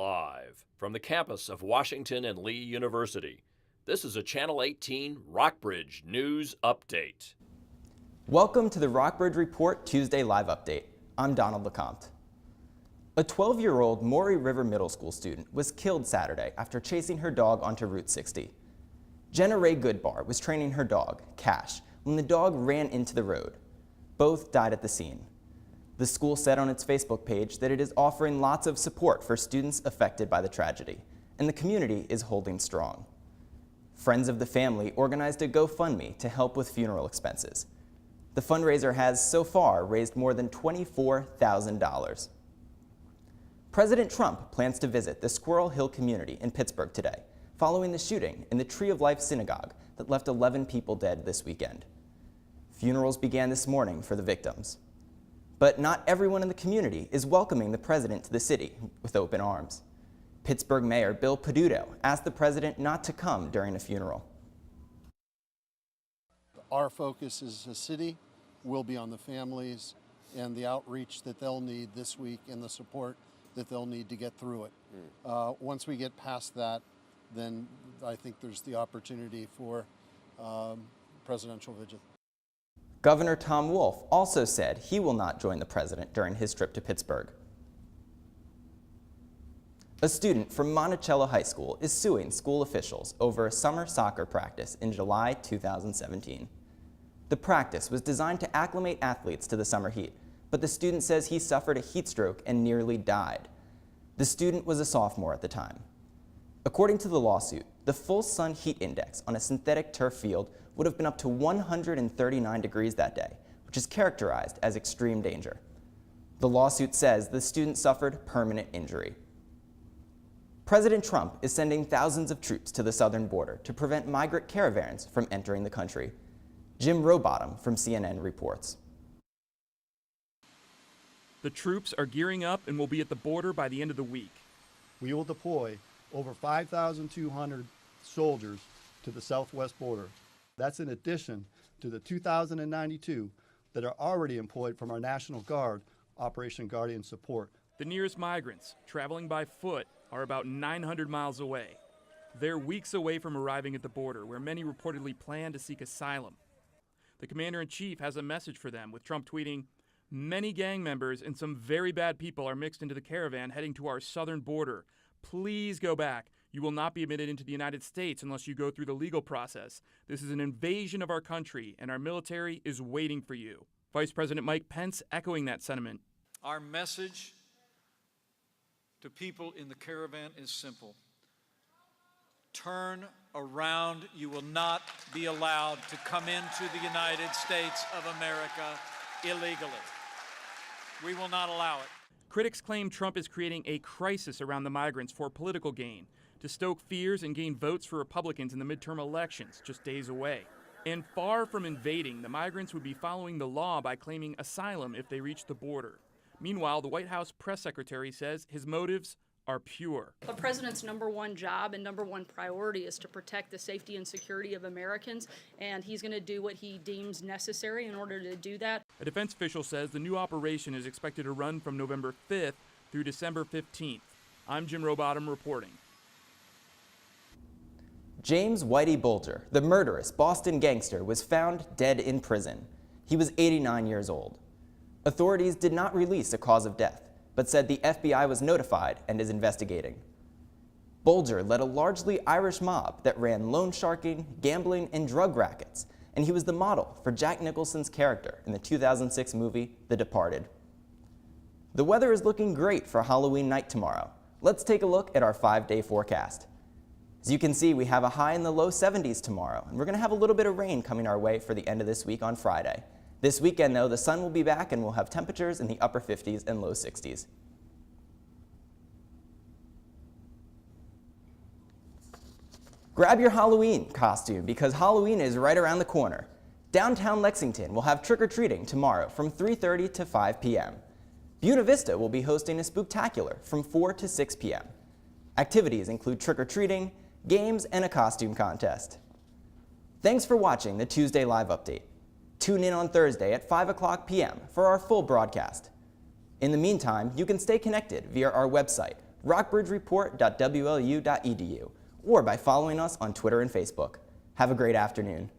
Live from the campus of Washington and Lee University, this is a Channel 18 Rockbridge News Update. Welcome to the Rockbridge Report Tuesday Live Update. I'm Donald LeCompte. A 12-year-old Maury River Middle School student was killed Saturday after chasing her dog onto Route 60. Jenna Ray Goodbar was training her dog, Cash, when the dog ran into the road. Both died at the scene. The school said on its Facebook page that it is offering lots of support for students affected by the tragedy, and the community is holding strong. Friends of the family organized a GoFundMe to help with funeral expenses. The fundraiser has so far raised more than $24,000. President Trump plans to visit the Squirrel Hill community in Pittsburgh today, following the shooting in the Tree of Life Synagogue that left 11 people dead this weekend. Funerals began this morning for the victims. But not everyone in the community is welcoming the president to the city with open arms. Pittsburgh Mayor Bill Peduto asked the president not to come during a funeral. Our focus as a city will be on the families and the outreach that they'll need this week and the support that they'll need to get through it. Once we get past that, then I think there's the opportunity for presidential vigil. Governor Tom Wolf also said he will not join the president during his trip to Pittsburgh. A student from Monticello High School is suing school officials over a summer soccer practice in July 2017. The practice was designed to acclimate athletes to the summer heat, but the student says he suffered a heat stroke and nearly died. The student was a sophomore at the time. According to the lawsuit, the full sun heat index on a synthetic turf field would have been up to 139 degrees that day, which is characterized as extreme danger. The lawsuit says the student suffered permanent injury. President Trump is sending thousands of troops to the southern border to prevent migrant caravans from entering the country. Jim Rowbottom from CNN reports. The troops are gearing up and will be at the border by the end of the week. We will deploy over 5,200 soldiers to the southwest border. That's in addition to the 2,092 that are already employed from our National Guard, Operation Guardian Support. The nearest migrants, traveling by foot, are about 900 miles away. They're weeks away from arriving at the border, where many reportedly plan to seek asylum. The commander-in-chief has a message for them, with Trump tweeting, "Many gang members and some very bad people are mixed into the caravan heading to our southern border. Please go back. You will not be admitted into the United States unless you go through the legal process. This is an invasion of our country, and our military is waiting for you." Vice President Mike Pence echoing that sentiment. Our message to people in the caravan is simple. Turn around. You will not be allowed to come into the United States of America illegally. We will not allow it. Critics claim Trump is creating a crisis around the migrants for political gain, to stoke fears and gain votes for Republicans in the midterm elections just days away. And far from invading, the migrants would be following the law by claiming asylum if they reach the border. Meanwhile, the White House press secretary says his motives are pure. The president's #1 job and #1 priority is to protect the safety and security of Americans, and he's going to do what he deems necessary in order to do that. A defense official says the new operation is expected to run from November 5th through December 15th. I'm Jim Rowbottom reporting. James Whitey Bulger, the murderous Boston gangster, was found dead in prison. He was 89 years old. Authorities did not release a cause of death, but said the FBI was notified and is investigating. Bulger led a largely Irish mob that ran loan sharking, gambling, and drug rackets, and he was the model for Jack Nicholson's character in the 2006 movie The Departed. The weather is looking great for Halloween night tomorrow. Let's take a look at our 5-day forecast. As you can see, we have a high in the low 70s tomorrow, and we're going to have a little bit of rain coming our way for the end of this week on Friday. This weekend, though, the sun will be back and we'll have temperatures in the upper 50s and low 60s. Grab your Halloween costume because Halloween is right around the corner. Downtown Lexington will have trick-or-treating tomorrow from 3:30 to 5 p.m. Buena Vista will be hosting a spooktacular from 4 to 6 p.m. Activities include trick-or-treating, games, and a costume contest. Thanks for watching the Tuesday Live Update. Tune in on Thursday at 5 p.m. for our full broadcast. In the meantime, you can stay connected via our website, rockbridgereport.wlu.edu, or by following us on Twitter and Facebook. Have a great afternoon.